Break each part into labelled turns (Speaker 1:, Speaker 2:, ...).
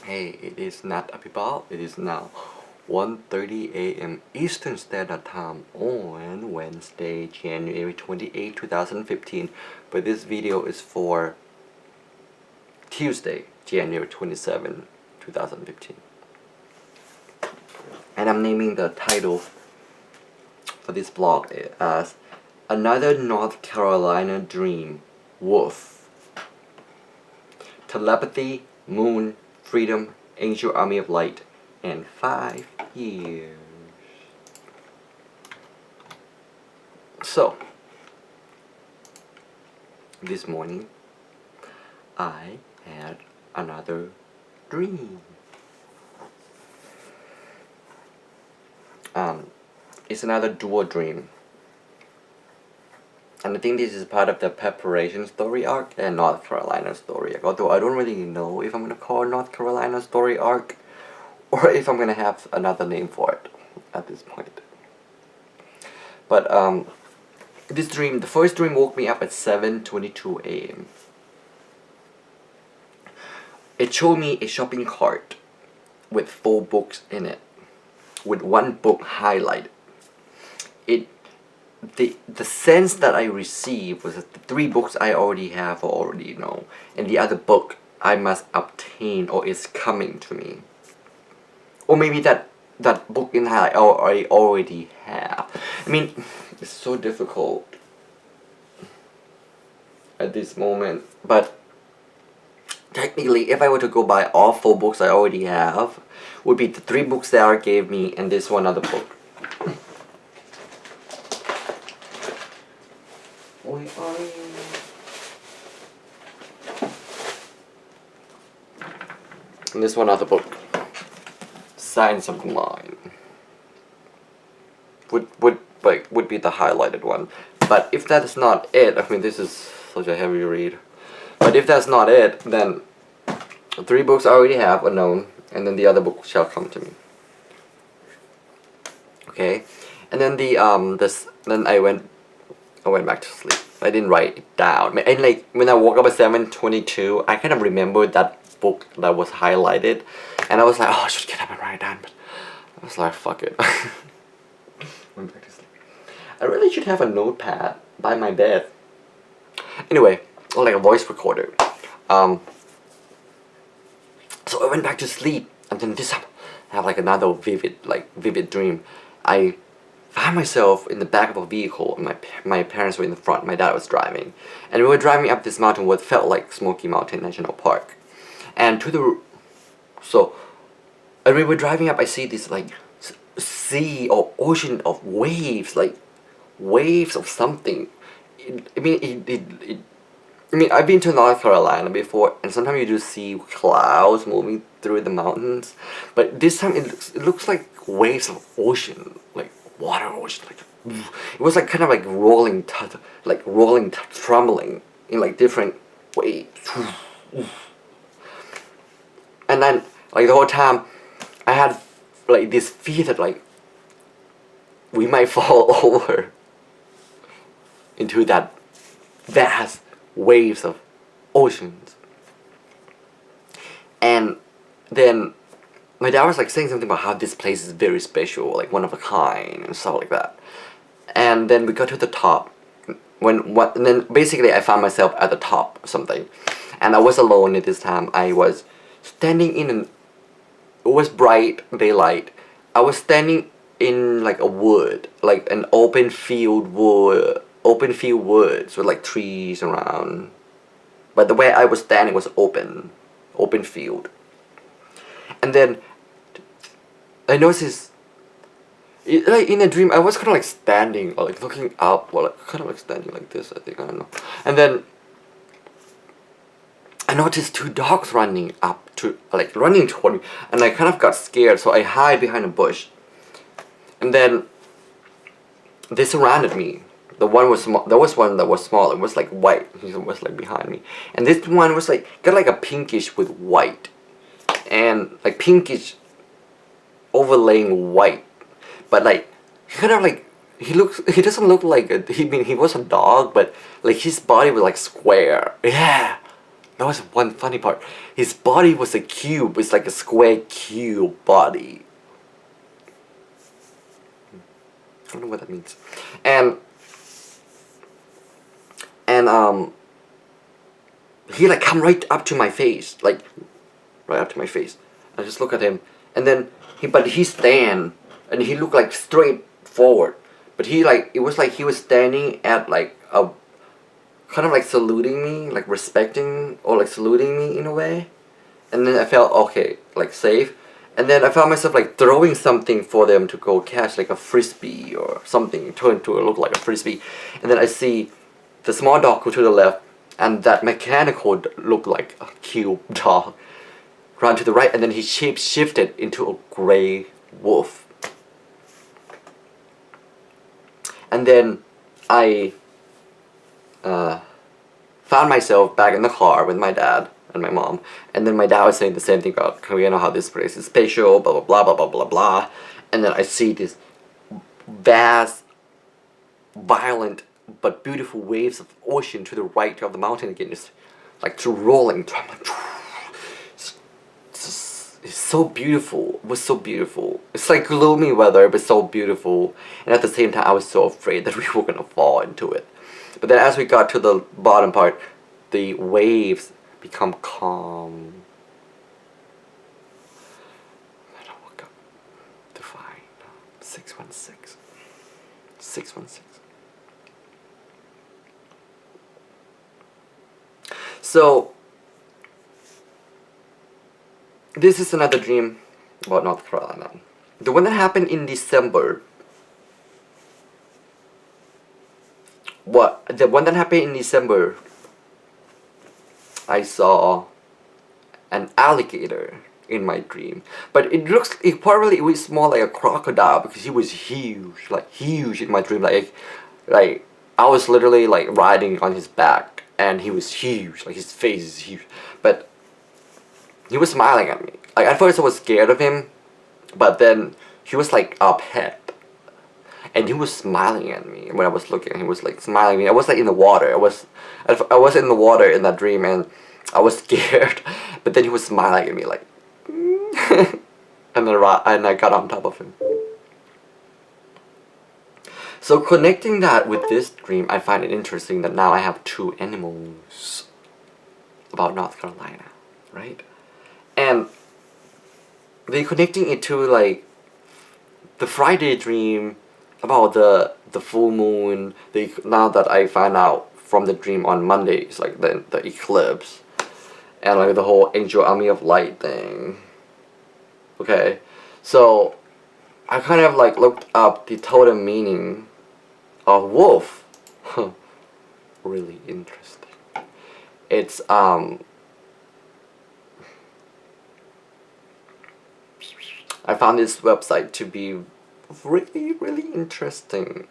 Speaker 1: Hey, it is Nat Apibal. It is now 1:30 a.m. Eastern Standard Time on Wednesday, January 28, 2015. But this video is for Tuesday, January 27, 2015. And I'm naming the title for this blog as Another North Carolina Dream, Wolf. Telepathy, Moon, Freedom, Angel Army of Light, and 5 years. So, this morning, I had another dream. It's another dual dream. And I think this is part of the preparation story arc and North Carolina story arc. Although I don't really know if I'm going to call it North Carolina story arc or if I'm going to have another name for it at this point. But this dream, the first dream woke me up at 7:22 a.m. It showed me a shopping cart with 4 books in it, with 1 book highlighted. The sense that I received was that the 3 books I already have or already know, and the other book I must obtain or is coming to me. Or maybe that book in highlight I already have. I mean, it's so difficult at this moment, but technically if I were to go by all 4 books I already have, would be the 3 books that Sarah gave me and this one other book. And this one other book, Signs of Mine, would be the highlighted one. But if that is not it, I mean, this is such a heavy read. But if that's not it, then 3 books I already have are known, and then the other book shall come to me. Okay, and then then I went back to sleep. I didn't write it down. And like when I woke up at 7:22, I kind of remembered that book that was highlighted, and I was like, oh, I should get up and write it down, but I was like, fuck it. Went back to sleep. I really should have a notepad by my bed. Anyway, or like a voice recorder. So I went back to sleep, and then I have like another vivid dream. I found myself in the back of a vehicle, and my parents were in the front. My dad was driving, and we were driving up this mountain, what felt like Smoky Mountain National Park. And and we were driving up, I see this like sea or ocean of waves, like waves of something. I mean, I've been to North Carolina before, and sometimes you do see clouds moving through the mountains, but this time it looks like waves of ocean, like water ocean, like it was like kind of like rolling, trembling in like different waves. And then like the whole time I had like this fear that like we might fall over into that vast waves of oceans. And then my dad was like saying something about how this place is very special, like one of a kind and stuff like that. And then we got to the top, and then basically I found myself at the top of something, and I was alone at this time. I was standing it was bright daylight. I was standing in like a wood, like an open field woods with like trees around. But the way I was standing was open field. And then I noticed, like in a dream, I was kind of like standing or like looking up or like kind of like standing like this, I think, I don't know. And then I noticed 2 dogs running toward me, and I kind of got scared, so I hide behind a bush. And then they surrounded me. The one was small. There was one that was small. It was like white. He was like behind me, and this one was like got like a pinkish with white, and like pinkish overlaying white, but like kind of like he doesn't look like he was a dog, but like his body was like square. Yeah, that was one funny part. His body was a cube. It's like a square cube body. I don't know what that means. And he like come right up to my face, like right up to my face. I just look at him, and then he stand, and he looked like straight forward. But he like, it was like he was standing at like a kind of like saluting me, like respecting or like saluting me in a way. And then I felt okay, like safe. And then I found myself like throwing something for them to go catch, like a frisbee or something, turned to look like a frisbee. And then I see the small dog go to the left, and that mechanical looked like a cube dog run to the right, and then he shifted into a gray wolf. And then I found myself back in the car with my dad and my mom, and then my dad was saying the same thing about, you know how this place is spatial, blah blah blah blah blah blah blah. And then I see this vast, violent but beautiful waves of ocean to the right of the mountain again, just like rolling. It's so beautiful. It was so beautiful. It's like gloomy weather, but so beautiful. And at the same time, I was so afraid that we were gonna fall into it. But then as we got to the bottom part, the waves become calm. And I woke up to find 616. 616. So, this is another dream about North Carolina. The one that happened in December. The one that happened in December, I saw an alligator in my dream. But it was more like a crocodile because he was huge, like huge in my dream. Like I was literally like riding on his back, and he was huge, like his face is huge. But he was smiling at me. Like at first I was scared of him, but then he was like a pet. And he was smiling at me when I was looking. He was like smiling at me. I was like in the water. I was in the water in that dream, and I was scared. But then he was smiling at me like, and I got on top of him. So connecting that with this dream, I find it interesting that now I have two animals about North Carolina, right? And they connecting it to like the Friday dream about the full moon. Now that I find out from the dream on Monday, it's like the eclipse, and like the whole angel.army of light thing. Okay, so I kind of like looked up the totem meaning of wolf. Really interesting. It's I found this website to be really interesting.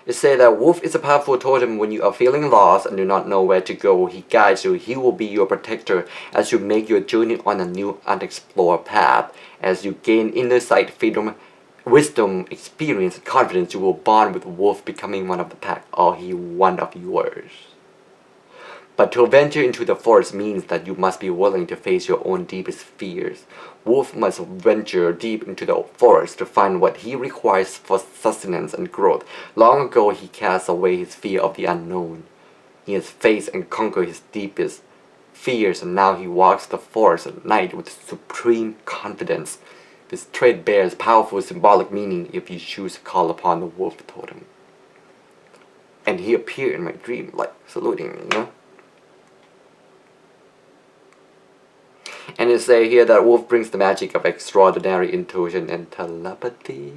Speaker 1: It says that wolf is a powerful totem when you are feeling lost and do not know where to go. He guides you. He will be your protector as you make your journey on a new unexplored path. As you gain inner sight, freedom, wisdom, experience, and confidence, you will bond with the wolf, becoming one of the pack, or he one of yours. But to venture into the forest means that you must be willing to face your own deepest fears. Wolf must venture deep into the forest to find what he requires for sustenance and growth. Long ago he cast away his fear of the unknown. He has faced and conquered his deepest fears, and now he walks the forest at night with supreme confidence. This trait bears powerful symbolic meaning if you choose to call upon the wolf totem. And he appeared in my dream, like saluting me, you know? And it says here that wolf brings the magic of extraordinary intuition and telepathy.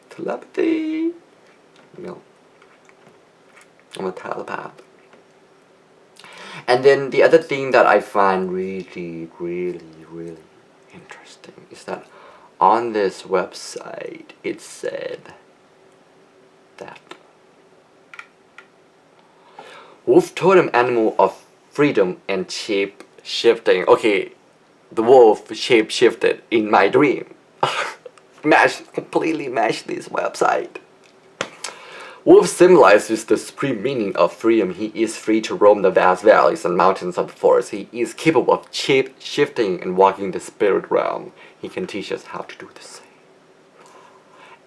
Speaker 1: Telepathy. You know, I'm a telepath. And then the other thing that I find really interesting is that on this website it said that wolf totem animal of freedom and shape shifting. Okay, the wolf shape shifted in my dream. Completely matched this website. Wolf symbolizes the supreme meaning of freedom. He is free to roam the vast valleys and mountains of the forest. He is capable of shape-shifting and walking the spirit realm. He can teach us how to do the same.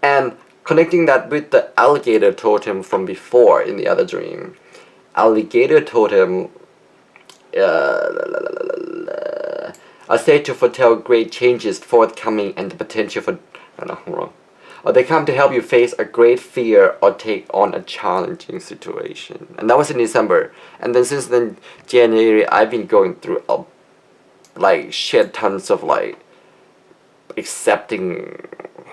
Speaker 1: And connecting that with the alligator totem from before in the other dream. Alligator totem are said to foretell great changes forthcoming and the potential for... no, I'm wrong. Or they come to help you face a great fear or take on a challenging situation. And that was in December. And then since then, January, I've been going through like shit tons of like accepting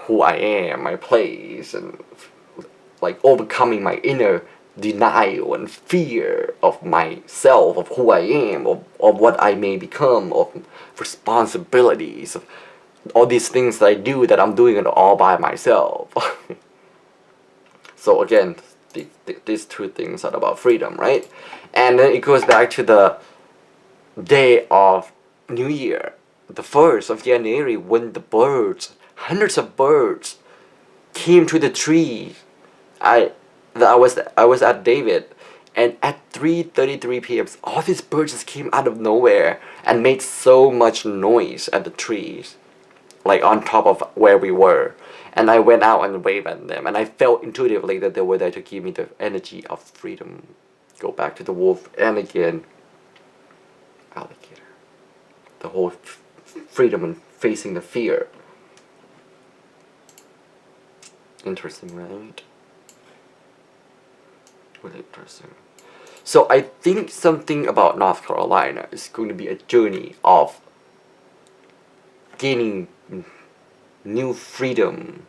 Speaker 1: who I am, my place, and like overcoming my inner denial and fear of myself, of who I am, of what I may become, of responsibilities, of all these things that I do that I'm doing it all by myself. So again, these two things are about freedom, right? And then it goes back to the day of New Year, the 1st of January, when the birds, hundreds of birds, came to the tree. I was at David, and at 3:33 p.m. all these birds just came out of nowhere and made so much noise at the trees, like on top of where we were. And I went out and waved at them, and I felt intuitively that they were there to give me the energy of freedom. Go back to the wolf, and again, alligator. The whole freedom and facing the fear. Interesting, right? Really interesting. So I think something about North Carolina is going to be a journey of gaining new freedom.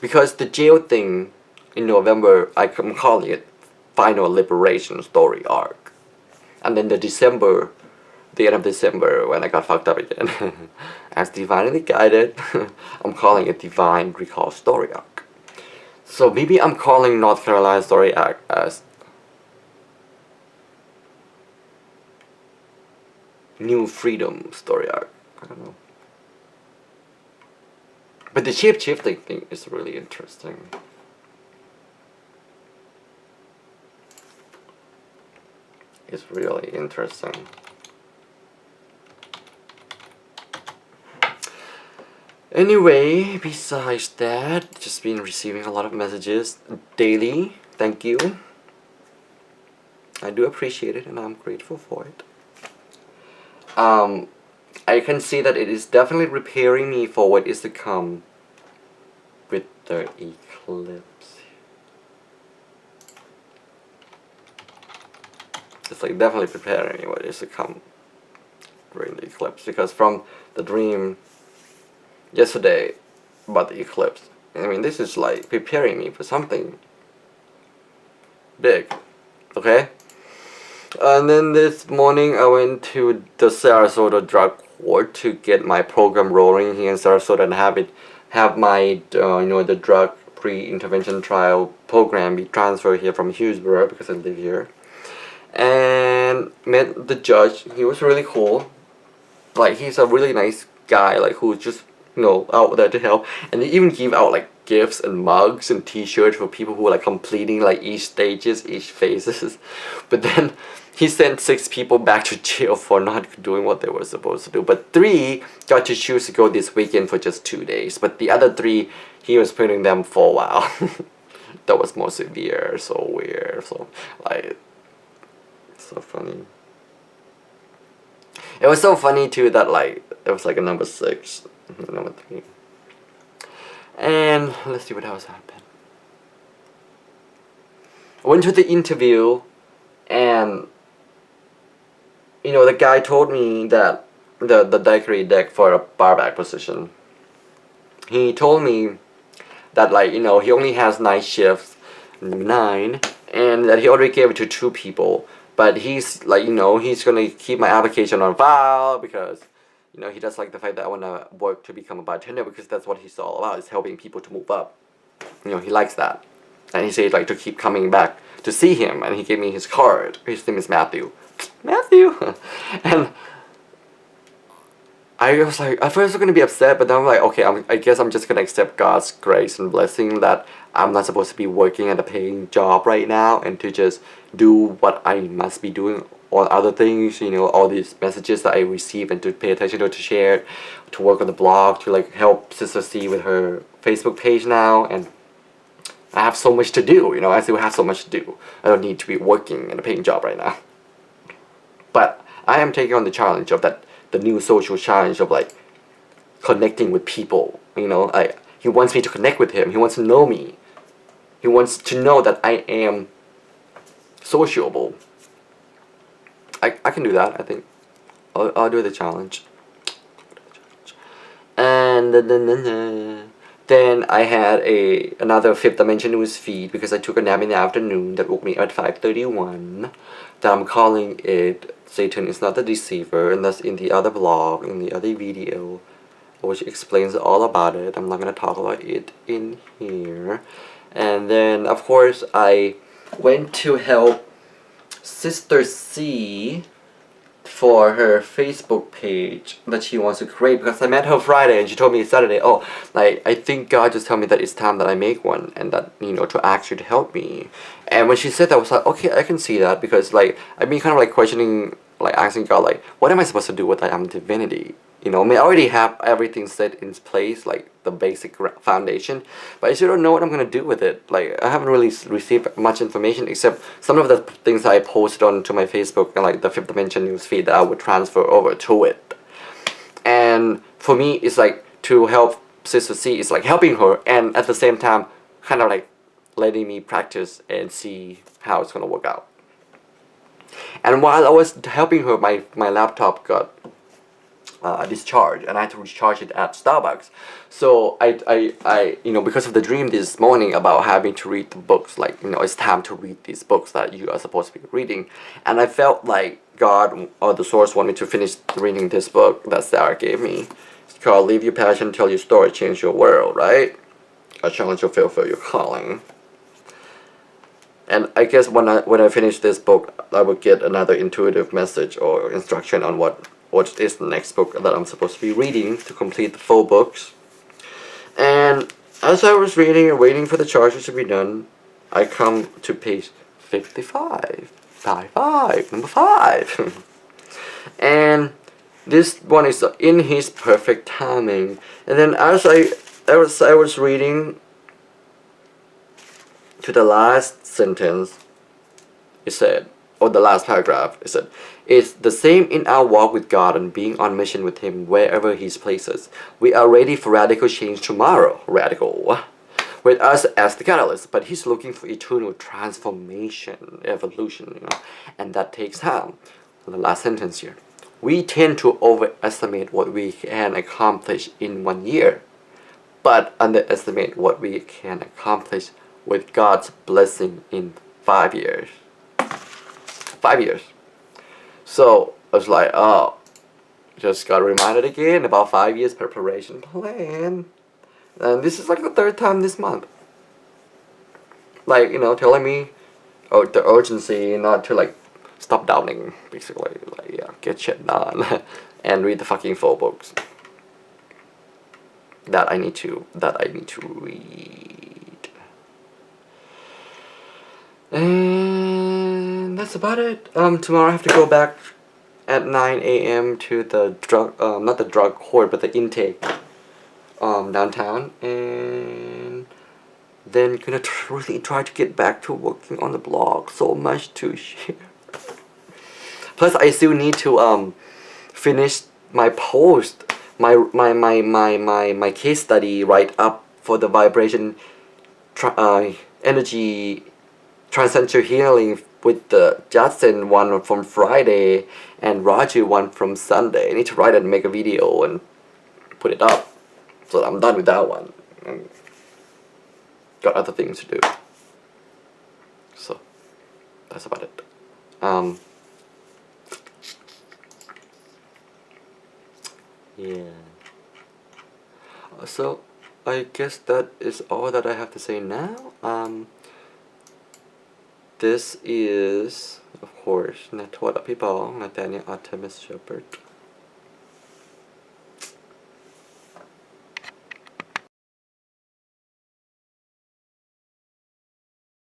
Speaker 1: Because the jail thing in November, I'm calling it Final Liberation Story Arc. And then the end of December, when I got fucked up again, as divinely guided, I'm calling it Divine Recall Story Arc. So maybe I'm calling North Carolina Story Arc as New Freedom Story Arc. I don't know. But the shape-shifting thing is really interesting. It's really interesting. Anyway, besides that, just been receiving a lot of messages daily. Thank you. I do appreciate it and I'm grateful for it. I can see that it is definitely preparing me for what is to come with the eclipse. It's like definitely preparing me what is to come during the eclipse, because from the dream yesterday about the eclipse, I mean, this is like preparing me for something big, okay? And then this morning I went to the Sarasota drug court to get my program rolling here in Sarasota and have my the drug pre-intervention trial program be transferred here from Hillsborough, because I live here. And met the judge. He was really cool. Like, he's a really nice guy, like, who's just out there to help. And they even give out like gifts and mugs and t-shirts for people who are like completing like each phases. But then he sent 6 people back to jail for not doing what they were supposed to do. But 3 got to choose to go this weekend for just 2 days. But the other 3, he was putting them for a while. That was more severe, so weird, so like, so funny. It was so funny too that like it was like a number 6, number 3. And let's see what else happened. I went to the interview, and the guy told me that the daiquiri deck for a barback position. He told me that like he only has 9 shifts, 9, and that he already gave it to 2 people. But he's like he's gonna keep my application on file, because he does like the fact that I wanna work to become a bartender, because that's what he's all about, is helping people to move up. He likes that. And he said like to keep coming back to see him, and he gave me his card. His name is Matthew. Matthew. And I was like, at first I was gonna be upset, but then I'm like, okay, I guess I'm just gonna accept God's grace and blessing that I'm not supposed to be working at a paying job right now, and to just do what I must be doing, all other things, you know, all these messages that I receive, and to pay attention to share it, to work on the blog, to like help Sister C with her Facebook page now, and I have so much to do, you know, I still have so much to do. I don't need to be working at a paying job right now. But I am taking on the challenge of that, the new social challenge of like connecting with people. You know, he wants me to connect with him. He wants to know me. He wants to know that I am sociable. I can do that. I think I'll do the challenge. And then I had another Fifth Dimension news feed because I took a nap in the afternoon that woke me at 5:31. That I'm calling it Satan is not the deceiver, and that's in the other blog, in the other video, which explains all about it. I'm not gonna talk about it in here. And then of course I went to help Sister C for her Facebook page that she wants to create, because I met her Friday and she told me Saturday, oh, like, I think God just told me that it's time that I make one, and that, you know, to ask you to help me. And when she said that, I was like, okay, I can see that, because like I've been kind of like questioning, like asking God, like, what am I supposed to do with I am divinity? You know, I mean, I already have everything set in place, like the basic foundation, but I still don't know what I'm gonna do with it. Like, I haven't really received much information except some of the things I posted onto my Facebook and like the Fifth Dimension news feed that I would transfer over to it. And for me, it's like to help Sister C, it's like helping her, and at the same time, kind of like letting me practice and see how it's gonna work out. And while I was helping her, my laptop got discharged, and I had to recharge it at Starbucks. So I you know, because of the dream this morning about having to read the books, like, you know, it's time to read these books that you are supposed to be reading, and I felt like God or the source wanted me to finish reading this book that Sarah gave me. It's called Live Your Passion, Tell Your Story, Change Your World, right? A challenge you fulfill your calling. And I guess when I finish this book, I will get another intuitive message or instruction on what is the next book that I'm supposed to be reading to complete the full books. And as I was reading and waiting for the charges to be done, I come to page 55. Number 5. And this one is in his perfect timing. And then as I was reading to the last sentence, it said, or the last paragraph, it said, it's the same in our walk with God and being on mission with Him wherever He places. We are ready for radical change tomorrow. Radical. With us as the catalyst, but He's looking for eternal transformation, evolution, you know, and that takes time. The last sentence here. We tend to overestimate what we can accomplish in 1 year, but underestimate what we can accomplish with God's blessing in 5 years. 5 years. So I was like, oh, just got reminded again about 5 years preparation plan. And this is like the 3rd time this month. Like, you know, telling me the urgency not to like stop doubting, basically. Like, yeah, get shit done. And read the fucking full books. That I need to read. And that's about it. Tomorrow I have to go back at 9 a.m. to the drug, not the drug court, but the intake, downtown, and then gonna really try to get back to working on the blog. So much to share. Plus, I still need to finish my post, my case study write up for the vibration, energy, transcendental healing with the Judson one from Friday and Roger one from Sunday. I need to write and make a video and put it up. So I'm done with that one. And got other things to do. So that's about it. Yeah. So I guess that is all that I have to say now. This is, of course, Nattawat Apibal, Nathaniel, Artemis, Shepherd.